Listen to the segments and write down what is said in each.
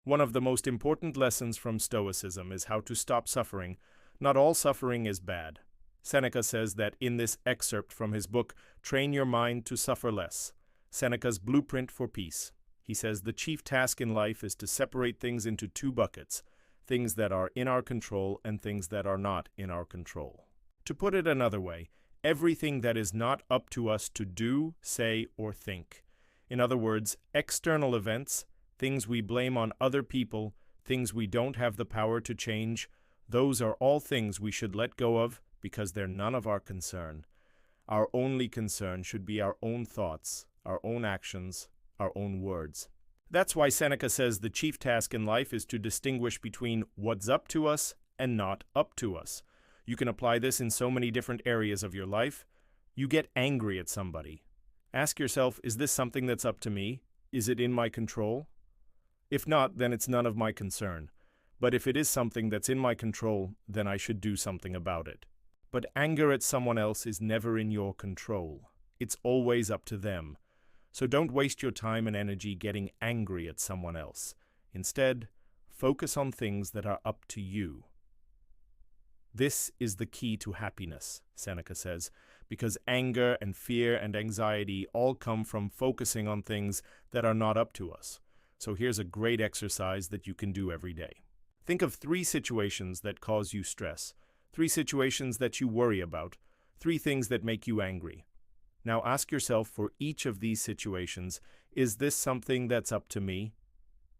One of the most important lessons from Stoicism is how to stop suffering. Not all suffering is bad. Seneca says that in this excerpt from his book, Train Your Mind to Suffer Less, Seneca's Blueprint for Peace. He says the chief task in life is to separate things into two buckets, things that are in our control and things that are not in our control. To put it another way, everything that is not up to us to do, say, or think. In other words, external events, things we blame on other people, things we don't have the power to change, those are all things we should let go of because they're none of our concern. Our only concern should be our own thoughts, our own actions, our own words. That's why Seneca says the chief task in life is to distinguish between what's up to us and not up to us. You can apply this in so many different areas of your life. You get angry at somebody. Ask yourself, is this something that's up to me? Is it in my control? If not, then it's none of my concern. But if it is something that's in my control, then I should do something about it. But anger at someone else is never in your control. It's always up to them. So don't waste your time and energy getting angry at someone else. Instead, focus on things that are up to you. This is the key to happiness, Seneca says, because anger and fear and anxiety all come from focusing on things that are not up to us. So here's a great exercise that you can do every day. Think of 3 situations that cause you stress, 3 situations that you worry about, 3 things that make you angry. Now ask yourself for each of these situations, is this something that's up to me?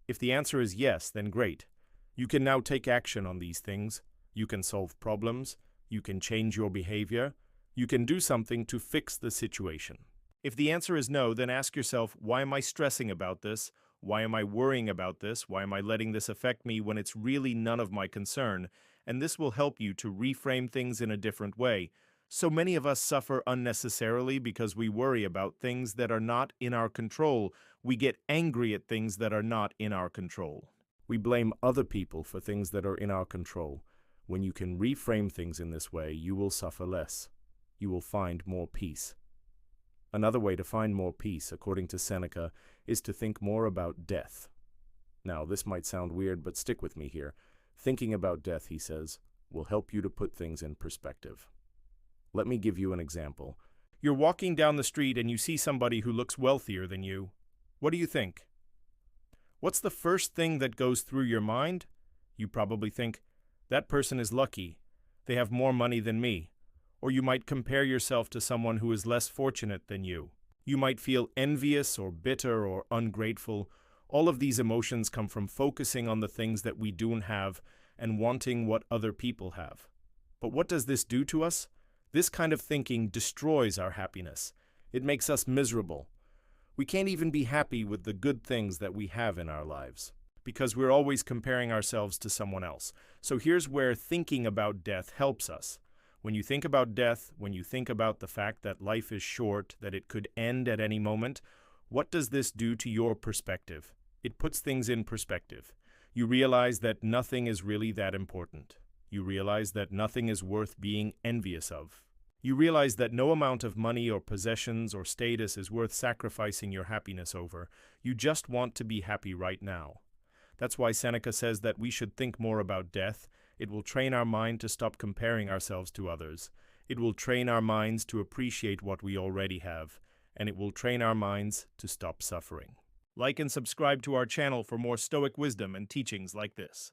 If the answer is yes, then great. You can now take action on these things. You can solve problems. You can change your behavior. You can do something to fix the situation. If the answer is no, then ask yourself, why am I stressing about this? Why am I worrying about this? Why am I letting this affect me when it's really none of my concern? And this will help you to reframe things in a different way. So many of us suffer unnecessarily because we worry about things that are not in our control. We get angry at things that are not in our control. We blame other people for things that are in our control. When you can reframe things in this way, you will suffer less. You will find more peace. Another way to find more peace, according to Seneca, is to think more about death. Now, this might sound weird, but stick with me here. Thinking about death, he says, will help you to put things in perspective. Let me give you an example. You're walking down the street and you see somebody who looks wealthier than you. What do you think? What's the first thing that goes through your mind? You probably think, that person is lucky. They have more money than me. Or you might compare yourself to someone who is less fortunate than you. You might feel envious or bitter or ungrateful. All of these emotions come from focusing on the things that we don't have and wanting what other people have. But what does this do to us? This kind of thinking destroys our happiness. It makes us miserable. We can't even be happy with the good things that we have in our lives, because we're always comparing ourselves to someone else. So here's where thinking about death helps us. When you think about death, when you think about the fact that life is short, that it could end at any moment, what does this do to your perspective? It puts things in perspective. You realize that nothing is really that important. You realize that nothing is worth being envious of. You realize that no amount of money or possessions or status is worth sacrificing your happiness over. You just want to be happy right now. That's why Seneca says that we should think more about death. It will train our mind to stop comparing ourselves to others. It will train our minds to appreciate what we already have. And it will train our minds to stop suffering. Like and subscribe to our channel for more Stoic wisdom and teachings like this.